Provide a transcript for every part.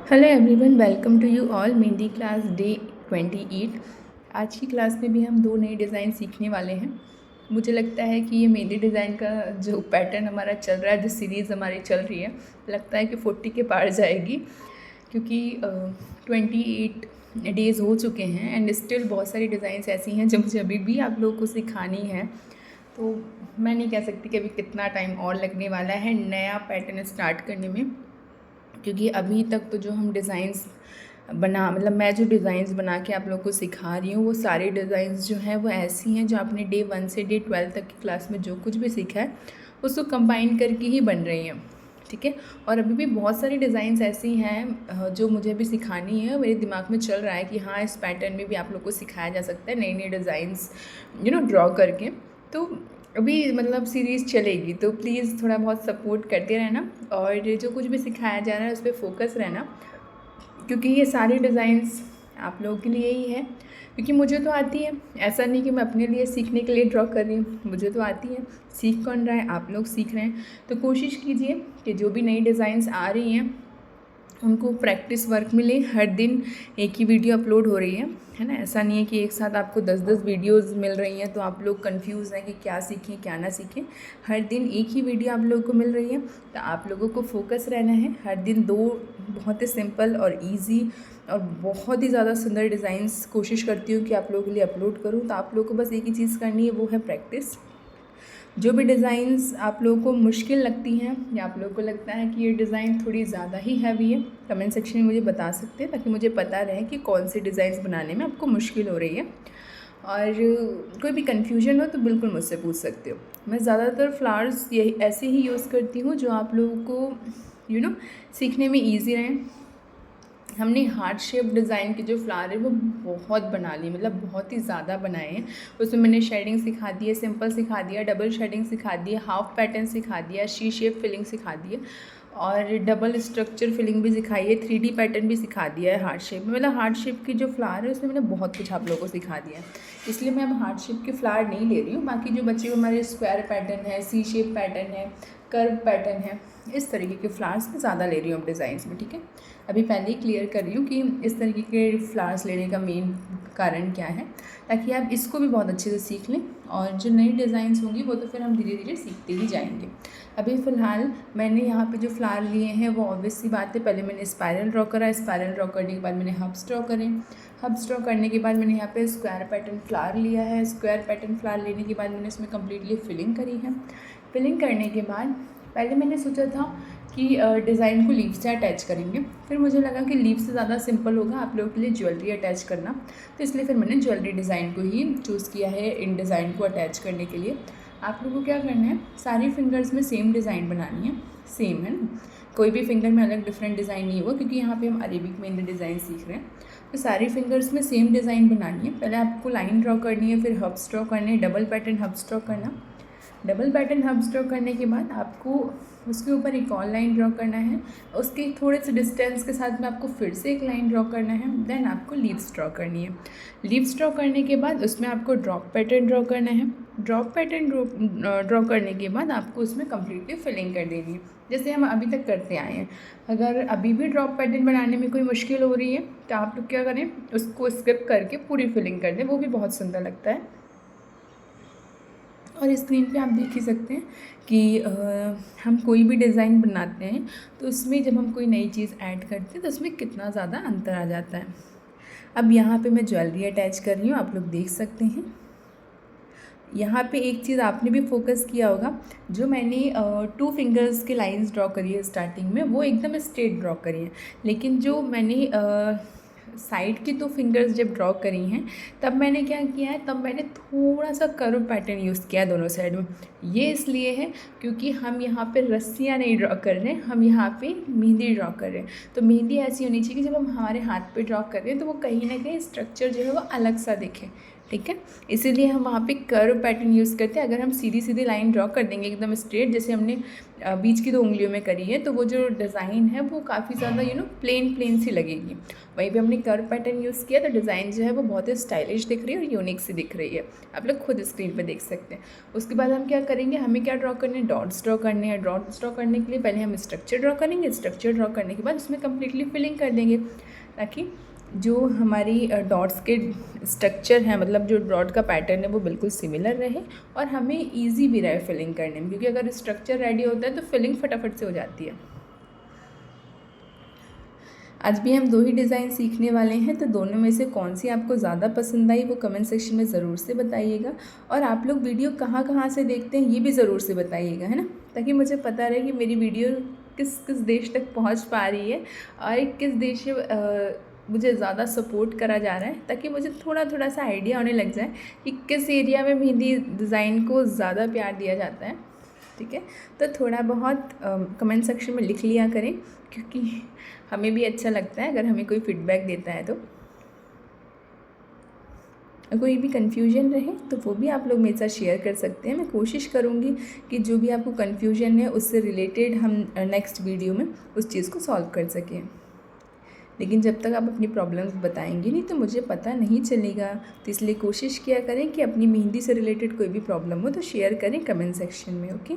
Hello everyone, welcome to you all mehndi class day 28। आज की class में भी हम दो नए डिज़ाइन सीखने वाले हैं। मुझे लगता है कि ये मेहंदी डिज़ाइन का जो पैटर्न हमारा चल रहा है, जो सीरीज़ हमारी चल रही है, लगता है कि 40 के पार जाएगी, क्योंकि 28 डेज़ हो चुके हैं एंड स्टिल बहुत सारी डिज़ाइंस ऐसी हैं जो मुझे अभी भी आप लोगों को सिखानी है। तो मैं नहीं कह सकती कि अभी कितना टाइम और लगने वाला है नया पैटर्न स्टार्ट करने में, क्योंकि अभी तक तो जो हम डिज़ाइंस मैं जो डिज़ाइंस बना के आप लोगों को सिखा रही हूँ, वो सारी डिज़ाइंस जो हैं वो ऐसी हैं जो आपने डे 1 से डे 12 तक की क्लास में जो कुछ भी सीखा है उसको कंबाइन करके ही बन रही हैं। ठीक है। और अभी भी बहुत सारी डिज़ाइंस ऐसी हैं जो मुझे भी सिखानी है। मेरे दिमाग में चल रहा है कि हाँ, इस पैटर्न में भी आप लोग को सिखाया जा सकता है नई नई डिज़ाइंस ड्रॉ करके। तो अभी सीरीज़ चलेगी, तो प्लीज़ थोड़ा बहुत सपोर्ट करते रहना और जो कुछ भी सिखाया जा रहा है उस पर फोकस रहना, क्योंकि ये सारी डिज़ाइंस आप लोगों के लिए ही है। क्योंकि मुझे तो आती है, ऐसा नहीं कि मैं अपने लिए सीखने के लिए ड्रॉ कर रही हूँ, मुझे तो आती है। सीख कौन रहा है? आप लोग सीख रहे हैं। तो कोशिश कीजिए कि जो भी नई डिज़ाइंस आ रही हैं उनको प्रैक्टिस वर्क मिले। हर दिन एक ही वीडियो अपलोड हो रही है ना। ऐसा नहीं है कि एक साथ आपको 10-10 वीडियोस मिल रही हैं तो आप लोग कंफ्यूज हैं कि क्या सीखें क्या ना सीखें। हर दिन एक ही वीडियो आप लोगों को मिल रही है, तो आप लोगों को फोकस रहना है। हर दिन दो बहुत ही सिंपल और ईजी और बहुत ही ज़्यादा सुंदर डिज़ाइंस कोशिश करती हूँ कि आप लोगों के लिए अपलोड करूँ। तो आप लोगों को बस एक ही चीज़ करनी है, वो है प्रैक्टिस। जो भी डिज़ाइंस आप लोगों को मुश्किल लगती हैं या आप लोगों को लगता है कि ये डिज़ाइन थोड़ी ज़्यादा ही हैवी है, कमेंट सेक्शन में मुझे बता सकते हैं, ताकि मुझे पता रहे कि कौन सी डिज़ाइंस बनाने में आपको मुश्किल हो रही है। और कोई भी कन्फ्यूजन हो तो बिल्कुल मुझसे पूछ सकते हो। मैं ज़्यादातर फ्लावर्स यही ऐसे ही यूज़ करती हूँ जो आप लोगों को सीखने में ईजी रहें। हमने हार्ट शेप डिज़ाइन के जो फ्लावर है वो बहुत बना लिए, बहुत ही ज़्यादा बनाए हैं। उसमें मैंने शेडिंग सिखा दी है, सिंपल सिखा दिया, डबल शेडिंग सिखा दी है, हाफ पैटर्न सिखा दिया, शी शेप फिलिंग सिखा दी है और डबल स्ट्रक्चर फिलिंग भी सिखाई है, 3D पैटर्न भी सिखा दिया है हार्ट शेप में। हार्ट शेप की जो फ्लावर है उसमें मैंने बहुत कुछ आप लोगों को सिखा दिया है, इसलिए मैं अब हार्ट शेप के फ्लावर नहीं ले रही हूँ। बाकी जो बच्चे हमारे स्क्वायर पैटर्न है, सी शेप पैटर्न है, कर्व पैटर्न है, इस तरीके के फ्लावर्स मैं ज़्यादा ले रही हूँ अब डिज़ाइंस में। ठीक है। अभी पहले ही क्लियर कर रही हूँ कि इस तरीके के फ्लावर्स लेने का मेन कारण क्या है, ताकि आप इसको भी बहुत अच्छे से सीख लें। और जो नई डिज़ाइंस होंगी वो तो फिर हम धीरे धीरे सीखते ही जाएंगे। अभी फ़िलहाल मैंने यहाँ पे जो फ्लावर लिए हैं वो ऑब्वियस सी बात है, पहले मैंने स्पायरल ड्रॉ करा, स्पायरल ड्रॉ करने के बाद मैंने हब्स ड्रॉ करें, हब्स ड्रॉ करने के बाद मैंने यहाँ पे स्क्वायर पैटर्न फ्लावर लिया है, स्क्वायर पैटर्न फ्लावर लेने के बाद मैंने इसमें कम्प्लीटली फिलिंग करी है। फिलिंग करने के बाद पहले मैंने सोचा था कि डिज़ाइन को लीफ से अटैच करेंगे, फिर मुझे लगा कि लीफ से ज़्यादा सिंपल होगा आप लोगों के लिए ज्वेलरी अटैच करना, तो इसलिए फिर मैंने ज्वेलरी डिज़ाइन को ही चूज़ किया है इन डिज़ाइन को अटैच करने के लिए। आप लोगों को क्या करना है, सारी फिंगर्स में सेम डिज़ाइन बनानी है, सेम है ना, कोई भी फिंगर में अलग डिफरेंट डिज़ाइन नहीं होगा, क्योंकि यहाँ पे हम अरेबिक मेहंदी डिज़ाइन सीख रहे हैं। तो सारी फिंगर्स में सेम डिज़ाइन बनानी है। पहले आपको लाइन ड्रॉ करनी है, फिर हब्स ड्रॉ करने, डबल पैटर्न हब्स ड्रॉ करना। डबल पैटर्न हब्स ड्रॉ करने के बाद आपको उसके ऊपर एक और लाइन ड्रॉ करना है, उसके थोड़े से डिस्टेंस के साथ में आपको फिर से एक लाइन ड्रॉ करना है, देन आपको लीव्स ड्रॉ करनी है। लीव्स ड्रॉ करने के बाद उसमें आपको ड्रॉप पैटर्न ड्रॉ करना है। ड्रॉप पैटर्न ड्रॉ करने के बाद आपको उसमें कम्प्लीटली फिलिंग कर देनी है, जैसे हम अभी तक करते आए हैं। अगर अभी भी ड्रॉप पैटर्न बनाने में कोई मुश्किल हो रही है तो आप लोग क्या करें, उसको स्किप करके पूरी फिलिंग कर दें, वो भी बहुत सुंदर लगता है। और स्क्रीन पे आप देख ही सकते हैं कि हम कोई भी डिज़ाइन बनाते हैं तो उसमें जब हम कोई नई चीज़ ऐड करते हैं तो उसमें कितना ज़्यादा अंतर आ जाता है। अब यहाँ पे मैं ज्वेलरी अटैच कर रही हूँ, आप लोग देख सकते हैं। यहाँ पे एक चीज़ आपने भी फोकस किया होगा, जो मैंने 2 फिंगर्स की लाइंस ड्रॉ करी है स्टार्टिंग में, वो एकदम स्ट्रेट ड्रॉ करी है, लेकिन जो मैंने साइड की 2 फिंगर्स जब ड्रॉ करी हैं तब मैंने क्या किया है, तब मैंने थोड़ा सा कर्व पैटर्न यूज़ किया दोनों साइड में। ये इसलिए है क्योंकि हम यहाँ पे रस्सियाँ नहीं ड्रॉ कर रहे हैं, हम यहाँ पे मेहंदी ड्रॉ कर रहे हैं। तो मेहंदी ऐसी होनी चाहिए कि जब हम हमारे हाथ पे ड्रॉ कर रहे हैं तो वो कहीं ना कहीं स्ट्रक्चर जो है वो अलग सा दिखे। ठीक है। इसीलिए हम वहाँ पे कर्व पैटर्न यूज़ करते हैं। अगर हम सीधी सीधी लाइन ड्रॉ कर देंगे एकदम स्ट्रेट, जैसे हमने बीच की 2 उंगलियों में करी है, तो वो जो डिज़ाइन है वो काफ़ी ज़्यादा प्लेन प्लेन सी लगेगी। वहीं पे हमने कर्व पैटर्न यूज़ किया तो डिज़ाइन जो है वो बहुत ही स्टाइलिश दिख रही है और यूनिक सी दिख रही है। आप लोग खुद स्क्रीन पर देख सकते हैं। उसके बाद हम क्या करेंगे, हमें क्या ड्रॉ करने हैं, डॉट्स ड्रॉ करने हैं। डॉट्स ड्रॉ करने के लिए पहले हम स्ट्रक्चर ड्रॉ करेंगे। स्ट्रक्चर ड्रॉ करने के बाद उसमें कम्प्लीटली फिलिंग कर देंगे, ताकि जो हमारी डॉट्स के स्ट्रक्चर है, मतलब जो डॉट का पैटर्न है वो बिल्कुल सिमिलर रहे और हमें इजी भी रहे फिलिंग करने में, क्योंकि अगर स्ट्रक्चर रेडी होता है तो फिलिंग फटाफट से हो जाती है। आज भी हम 2 ही डिज़ाइन सीखने वाले हैं, तो दोनों में से कौन सी आपको ज़्यादा पसंद आई वो कमेंट सेक्शन में ज़रूर से बताइएगा। और आप लोग वीडियो कहाँ से देखते हैं ये भी ज़रूर से बताइएगा, है ना, ताकि मुझे पता रहे कि मेरी वीडियो किस किस देश तक पहुंच पा रही है और किस देश से मुझे ज़्यादा सपोर्ट करा जा रहा है, ताकि मुझे थोड़ा सा आइडिया होने लग जाए कि किस एरिया में मेहंदी डिज़ाइन को ज़्यादा प्यार दिया जाता है। ठीक है, तो थोड़ा बहुत कमेंट सेक्शन में लिख लिया करें, क्योंकि हमें भी अच्छा लगता है अगर हमें कोई फीडबैक देता है। तो कोई भी कन्फ्यूजन रहे तो वो भी आप लोग मेरे साथ शेयर कर सकते हैं। मैं कोशिश करूँगी कि जो भी आपको कन्फ्यूजन है उससे रिलेटेड हम नेक्स्ट वीडियो में उस चीज़ को सॉल्व कर सकें। लेकिन जब तक आप अपनी प्रॉब्लम्स बताएंगे नहीं तो मुझे पता नहीं चलेगा, तो इसलिए कोशिश किया करें कि अपनी मेहंदी से रिलेटेड कोई भी प्रॉब्लम हो तो शेयर करें कमेंट सेक्शन में। ओके,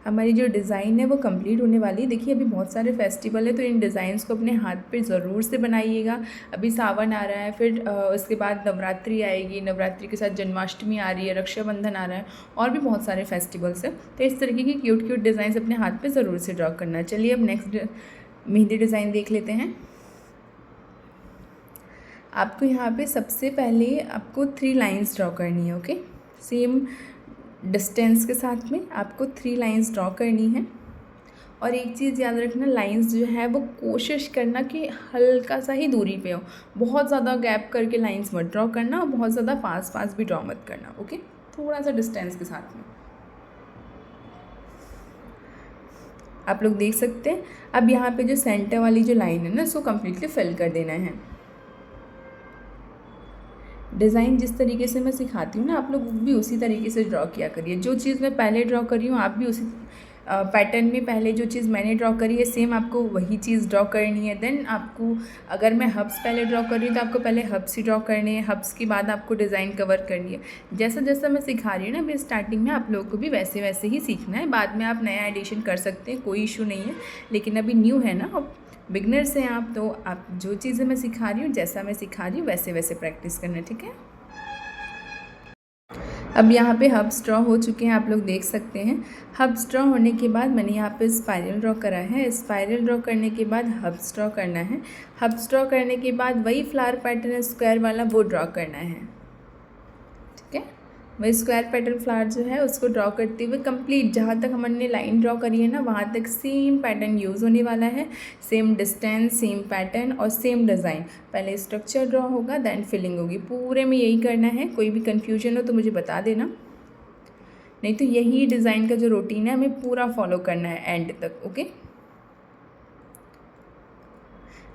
हमारी जो डिज़ाइन है वो कंप्लीट होने वाली है। देखिए अभी बहुत सारे फेस्टिवल है, तो इन डिज़ाइंस को अपने हाथ पे ज़रूर से बनाइएगा। अभी सावन आ रहा है, फिर उसके बाद नवरात्रि आएगी, नवरात्रि के साथ जन्माष्टमी आ रही है, रक्षाबंधन आ रहा है, और भी बहुत सारे फेस्टिवल्स हैं। तो इस तरीके की क्यूट डिज़ाइंस अपने हाथ पर ज़रूर से ड्रॉ करना। चलिए अब नेक्स्ट मेहंदी डिज़ाइन देख लेते हैं। आपको यहाँ पे सबसे पहले आपको 3 लाइंस ड्रॉ करनी है। ओके, सेम डिस्टेंस के साथ में आपको 3 लाइंस ड्रॉ करनी है। और एक चीज़ याद रखना, लाइंस जो है वो कोशिश करना कि हल्का सा ही दूरी पे हो, बहुत ज़्यादा गैप करके लाइंस मत ड्रॉ करना और बहुत ज़्यादा पास भी ड्रॉ मत करना। ओके, थोड़ा सा डिस्टेंस के साथ में आप लोग देख सकते हैं। अब यहाँ पे जो सेंटर वाली जो लाइन है ना, उसको कम्प्लीटली फिल कर देना है। डिज़ाइन जिस तरीके से मैं सिखाती हूँ ना, आप लोग भी उसी तरीके से ड्रॉ किया करिए। जो चीज़ मैं पहले ड्रॉ करी हूँ आप भी उसी पैटर्न में पहले जो चीज़ मैंने ड्रॉ करी है सेम आपको वही चीज़ ड्रॉ करनी है। देन आपको, अगर मैं हब्स पहले ड्रॉ कर रही हूँ तो आपको पहले हब्स ही ड्रॉ करने हैं, हब्स के बाद आपको डिज़ाइन कवर करनी है। जैसा जैसा मैं सिखा रही हूँ ना अभी स्टार्टिंग में, आप लोगों को भी वैसे ही सीखना है। बाद में आप नया एडिशन कर सकते हैं, कोई इशू नहीं है। लेकिन अभी न्यू है ना, अब बिगनर्स हैं आप, तो आप जो चीज़ें मैं सिखा रही हूँ, जैसा मैं सिखा रही हूँ वैसे प्रैक्टिस करना है। ठीक है, अब यहाँ पे हब्स ड्रॉ हो चुके हैं, आप लोग देख सकते हैं। हब्स ड्रॉ होने के बाद मैंने यहाँ पे स्पाइरल ड्रॉ करा है। स्पाइरल ड्रॉ करने के बाद हब्स ड्रॉ करना है। हब्स ड्रॉ करने के बाद वही फ्लावर पैटर्न स्क्वायर वाला वो ड्रॉ करना है। ठीक है, वही स्क्वायर पैटर्न फ्लावर जो है उसको ड्रॉ करते हुए कंप्लीट जहाँ तक हमने लाइन ड्रॉ करी है ना, वहाँ तक सेम पैटर्न यूज़ होने वाला है। सेम डिस्टेंस, सेम पैटर्न और सेम डिज़ाइन। पहले स्ट्रक्चर ड्रॉ होगा, देन फिलिंग होगी। पूरे में यही करना है। कोई भी कन्फ्यूजन हो तो मुझे बता देना, नहीं तो यही डिज़ाइन का जो रूटीन है हमें पूरा फॉलो करना है एंड तक। ओके,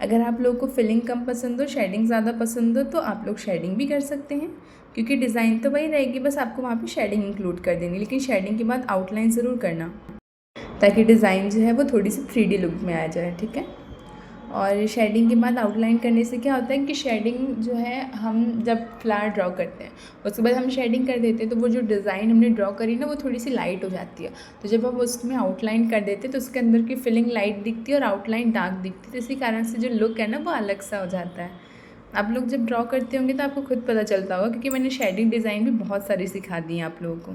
अगर आप लोगों को फिलिंग कम पसंद हो, शेडिंग ज़्यादा पसंद हो, तो आप लोग शेडिंग भी कर सकते हैं, क्योंकि डिज़ाइन तो वही रहेगी, बस आपको वहाँ पे शेडिंग इंक्लूड कर देनी। लेकिन शेडिंग के बाद आउटलाइन ज़रूर करना, ताकि डिज़ाइन जो है वो थोड़ी सी 3D लुक में आ जाए। ठीक है, और शेडिंग के बाद आउटलाइन करने से क्या होता है कि शेडिंग जो है, हम जब फ्लावर ड्रॉ करते हैं उसके बाद हम शेडिंग कर देते हैं, तो वो जो डिज़ाइन हमने ड्रॉ करी ना वो थोड़ी सी लाइट हो जाती है। तो जब हम उसमें आउटलाइन कर देते हैं तो उसके अंदर की फिलिंग लाइट दिखती है और आउटलाइन डार्क दिखती है। तो इसी कारण से जो लुक है ना वो अलग सा हो जाता है। आप लोग जब ड्रॉ करते होंगे तो आपको खुद पता चलता होगा, क्योंकि मैंने शेडिंग डिज़ाइन भी बहुत सारी सिखा दी हैं आप लोगों को।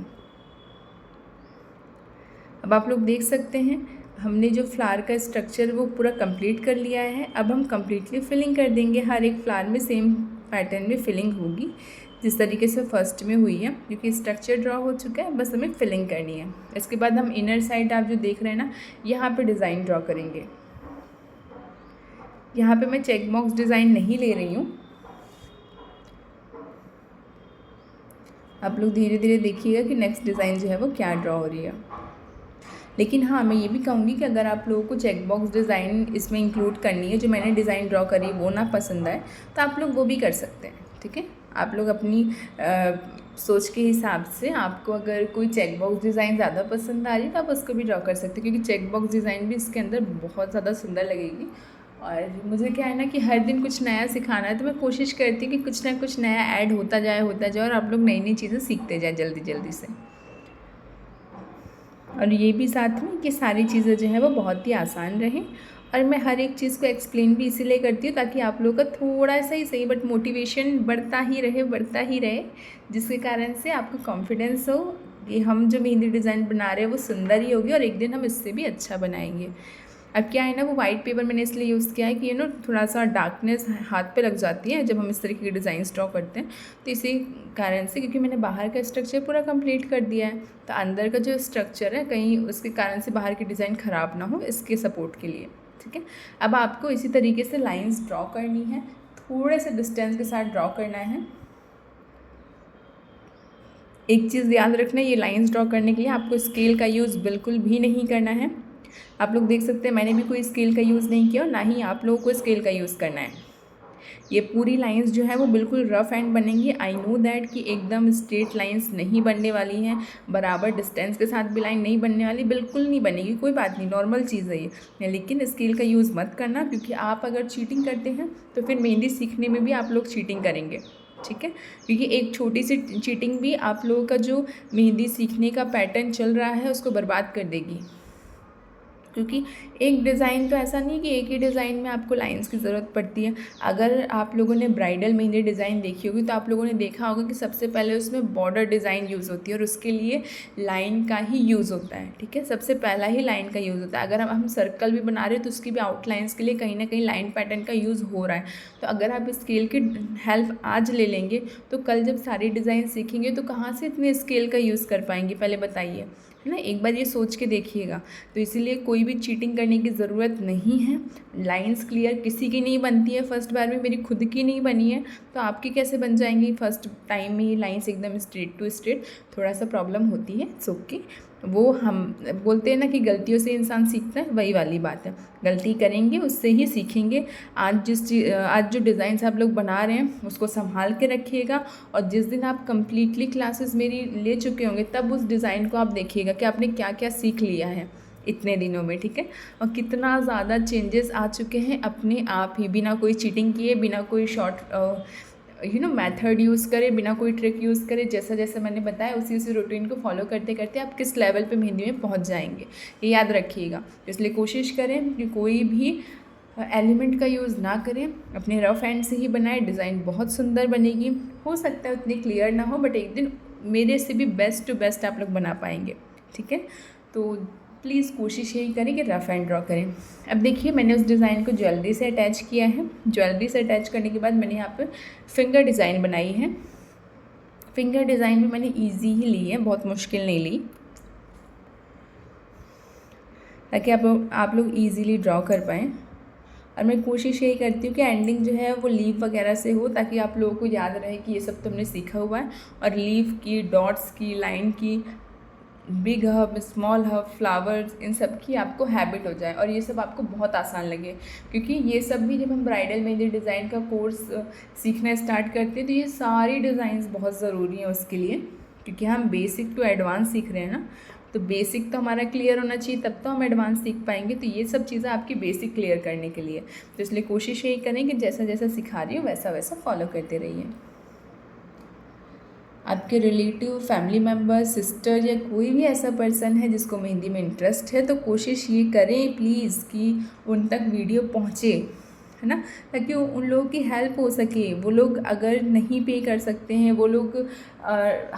अब आप लोग देख सकते हैं हमने जो फ्लावर का स्ट्रक्चर वो पूरा कंप्लीट कर लिया है। अब हम कम्प्लीटली फिलिंग कर देंगे। हर एक फ्लावर में सेम पैटर्न में फिलिंग होगी जिस तरीके से फर्स्ट में हुई है, क्योंकि स्ट्रक्चर ड्रॉ हो चुका है, बस हमें फिलिंग करनी है। इसके बाद हम इनर साइड आप जो देख रहे हैं ना, यहाँ पे डिज़ाइन ड्रॉ करेंगे। यहाँ पे मैं चेक बॉक्स डिज़ाइन नहीं ले रही हूँ, आप लोग धीरे धीरे देखिएगा कि नेक्स्ट डिज़ाइन जो है वो क्या ड्रॉ हो रही है। लेकिन हाँ, मैं ये भी कहूँगी कि अगर आप लोगों को चेक बॉक्स डिज़ाइन इसमें इंक्लूड करनी है, जो मैंने डिज़ाइन ड्रॉ करी वो ना पसंद आए, तो आप लोग वो भी कर सकते हैं। ठीक है, आप लोग अपनी सोच के हिसाब से, आपको अगर कोई चेक बॉक्स डिज़ाइन ज़्यादा पसंद आ रही है तो आप उसको भी ड्रॉ कर सकते हो, क्योंकि चेक बॉक्स डिज़ाइन भी इसके अंदर बहुत ज़्यादा सुंदर लगेगी। और मुझे क्या है ना कि हर दिन कुछ नया सिखाना है, तो मैं कोशिश करती हूँ कि कुछ ना कुछ नया ऐड होता जाए और आप लोग नई नई चीज़ें सीखते जाए जल्दी जल्दी से। और ये भी साथ में कि सारी चीज़ें जो हैं वो बहुत ही आसान रहें। और मैं हर एक चीज़ को एक्सप्लेन भी इसीलिए करती हूँ ताकि आप लोगों का थोड़ा सा ही सही बट मोटिवेशन बढ़ता ही रहे, जिसके कारण से आपको कॉन्फिडेंस हो कि हम जो मेहंदी डिज़ाइन बना रहे हैं वो सुंदर ही होगी और एक दिन हम इससे भी अच्छा बनाएंगे। अब क्या है ना, वो वाइट पेपर मैंने इसलिए यूज़ किया है कि थोड़ा सा डार्कनेस हाथ पे लग जाती है जब हम इस तरीके के डिज़ाइंस ड्रॉ करते हैं। तो इसी कारण से, क्योंकि मैंने बाहर का स्ट्रक्चर पूरा कंप्लीट कर दिया है, तो अंदर का जो स्ट्रक्चर है कहीं उसके कारण से बाहर की डिज़ाइन ख़राब ना हो, इसके सपोर्ट के लिए। ठीक है, अब आपको इसी तरीके से लाइन्स ड्रॉ करनी है, थोड़े से डिस्टेंस के साथ ड्रॉ करना है। एक चीज़ याद रखना, ये लाइंस ड्रॉ करने के लिए आपको स्केल का यूज़ बिल्कुल भी नहीं करना है। आप लोग देख सकते हैं मैंने भी कोई स्केल का यूज़ नहीं किया और ना ही आप लोगों को स्केल का यूज़ करना है। ये पूरी लाइंस जो है वो बिल्कुल रफ़ एंड बनेंगी। आई नो दैट कि एकदम स्ट्रेट लाइंस नहीं बनने वाली हैं, बराबर डिस्टेंस के साथ भी लाइन नहीं बनने वाली, बिल्कुल नहीं बनेगी, कोई बात नहीं, नॉर्मल चीज़ है ये। लेकिन स्केल का यूज़ मत करना, क्योंकि आप अगर चीटिंग करते हैं तो फिर मेहंदी सीखने में भी आप लोग चीटिंग करेंगे। ठीक है, क्योंकि एक छोटी सी चीटिंग भी आप लोगों का जो मेहंदी सीखने का पैटर्न चल रहा है उसको बर्बाद कर देगी। क्योंकि एक डिज़ाइन तो ऐसा नहीं कि एक ही डिज़ाइन में आपको लाइंस की ज़रूरत पड़ती है। अगर आप लोगों ने ब्राइडल मेहंदी डिज़ाइन देखी होगी तो आप लोगों ने देखा होगा कि सबसे पहले उसमें बॉर्डर डिज़ाइन यूज़ होती है और उसके लिए लाइन का ही यूज़ होता है। ठीक है, सबसे पहला ही लाइन का यूज़ होता है। अगर हम सर्कल भी बना रहे हैं तो उसकी भी आउटलाइंस के लिए कहीं ना कहीं लाइन पैटर्न का यूज़ हो रहा है। तो अगर आप स्केल की हेल्प आज ले लेंगे तो कल जब सारी डिज़ाइन सीखेंगे तो कहाँ से इतने स्केल का यूज़ कर पाएंगे, पहले बताइए, है ना। एक बार ये सोच के देखिएगा। तो इसीलिए कोई भी चीटिंग करने की ज़रूरत नहीं है। लाइंस क्लियर किसी की नहीं बनती है फर्स्ट बार में, मेरी खुद की नहीं बनी है तो आपकी कैसे बन जाएंगी फर्स्ट टाइम में ही लाइंस एकदम स्ट्रेट टू स्ट्रेट। थोड़ा सा प्रॉब्लम होती है, सो ओके। वो हम बोलते हैं ना कि गलतियों से इंसान सीखता है, वही वाली बात है। गलती करेंगे उससे ही सीखेंगे। आज जो डिज़ाइंस आप लोग बना रहे हैं उसको संभाल के रखिएगा, और जिस दिन आप कम्प्लीटली क्लासेस मेरी ले चुके होंगे तब उस डिज़ाइन को आप देखिएगा कि आपने क्या क्या सीख लिया है इतने दिनों में। ठीक है, और कितना ज़्यादा चेंजेस आ चुके हैं अपने आप ही, बिना कोई चीटिंग किए, बिना कोई शॉर्ट मेथड यूज़ करे, बिना कोई ट्रिक यूज़ करे। जैसा जैसा मैंने बताया उसी रूटीन को फॉलो करते करते आप किस लेवल पे मेहंदी में पहुंच जाएंगे, ये याद रखिएगा। इसलिए कोशिश करें कि कोई भी एलिमेंट का यूज़ ना करें, अपने रफ एंड से ही बनाएं, डिज़ाइन बहुत सुंदर बनेगी। हो सकता है उतनी क्लियर ना हो, बट एक दिन मेरे से भी बेस्ट टू बेस्ट आप लोग बना पाएंगे। ठीक है, तो प्लीज़ कोशिश यही करें कि रफ़ एंड ड्रॉ करें। अब देखिए मैंने उस डिज़ाइन को ज्वेलरी से अटैच किया है। ज्वेलरी से अटैच करने के बाद मैंने यहाँ पर फिंगर डिज़ाइन बनाई है। फिंगर डिज़ाइन भी मैंने इजी ही ली है, बहुत मुश्किल नहीं ली, ताकि आप लोग ईज़िली ड्रॉ कर पाएँ। और मैं कोशिश यही करती हूँ कि एंडिंग जो है वो लीफ वगैरह से हो, ताकि आप लोगों को याद रहे कि ये सब तो हमने सीखा हुआ है। और लीफ की, डॉट्स की, लाइन की, big hub, small hub, flowers, इन सब की आपको हैबिट हो जाए और ये सब आपको बहुत आसान लगे। क्योंकि ये सब भी जब हम ब्राइडल मेहंदी डिज़ाइन का कोर्स सीखना स्टार्ट करते हैं तो ये सारी डिज़ाइंस बहुत ज़रूरी हैं उसके लिए, क्योंकि हम बेसिक टू एडवांस सीख रहे हैं ना। तो बेसिक तो हमारा क्लियर होना चाहिए, तब तो हम एडवांस सीख पाएंगे। तो ये सब चीज़ें आपकी बेसिक क्लियर करने के लिए, तो इसलिए कोशिश यही करें कि जैसा जैसा सिखा रही हूँ वैसा वैसा फॉलो करते रहिए। आपके रिलेटिव, फैमिली मेम्बर, सिस्टर या कोई भी ऐसा पर्सन है जिसको मेहंदी में इंटरेस्ट है, तो कोशिश ये करें प्लीज़ कि उन तक वीडियो पहुँचे, है ना, ताकि उन लोगों की हेल्प हो सके। वो लोग अगर नहीं पे कर सकते हैं, वो लोग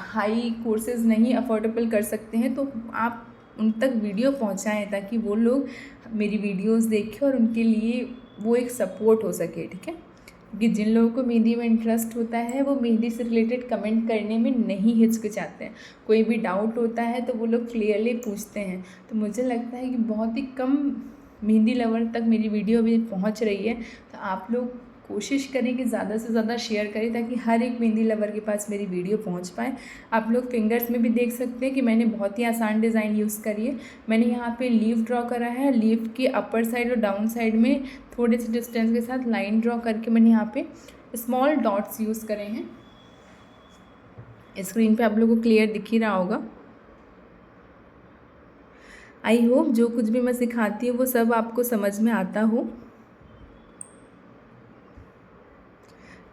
हाई कोर्सेज़ नहीं अफोर्डेबल कर सकते हैं, तो आप उन तक वीडियो पहुंचाएं ताकि वो लोग मेरी वीडियोस देखें और उनके लिए वो एक सपोर्ट हो सके। ठीक है, कि जिन लोगों को मेहंदी में इंटरेस्ट होता है वो मेहंदी से रिलेटेड कमेंट करने में नहीं हिचकिचाते हैं। कोई भी डाउट होता है तो वो लोग क्लियरली पूछते हैं। तो मुझे लगता है कि बहुत ही कम मेहंदी लवर तक मेरी वीडियो अभी पहुंच रही है। तो आप लोग कोशिश करें कि ज़्यादा से ज़्यादा शेयर करें ताकि हर एक मेहंदी लवर के पास मेरी वीडियो पहुंच पाए। आप लोग फिंगर्स में भी देख सकते हैं कि मैंने बहुत ही आसान डिज़ाइन यूज़ करी है। मैंने यहाँ पे लीफ ड्रॉ करा है, लीफ की अपर साइड और डाउन साइड में थोड़े से डिस्टेंस के साथ लाइन ड्रॉ करके मैंने यहाँ पे स्मॉल डॉट्स यूज़ करे हैं। स्क्रीन पे आप लोगों को क्लियर दिख ही रहा होगा। आई होप जो कुछ भी मैं सिखाती हूँ वो सब आपको समझ में आता हो।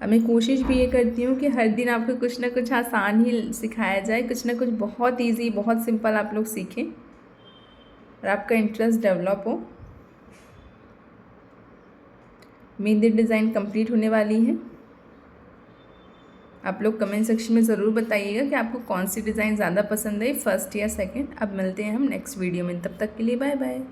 अब मैं कोशिश भी ये करती हूँ कि हर दिन आपको कुछ ना कुछ आसान ही सिखाया जाए, कुछ ना कुछ बहुत इजी, बहुत सिंपल आप लोग सीखें और आपका इंटरेस्ट डेवलप हो। मेहंदी डिज़ाइन कंप्लीट होने वाली है। आप लोग कमेंट सेक्शन में ज़रूर बताइएगा कि आपको कौन सी डिज़ाइन ज़्यादा पसंद है, फर्स्ट या सेकंड। अब मिलते हैं हम नेक्स्ट वीडियो में, तब तक के लिए बाय बाय।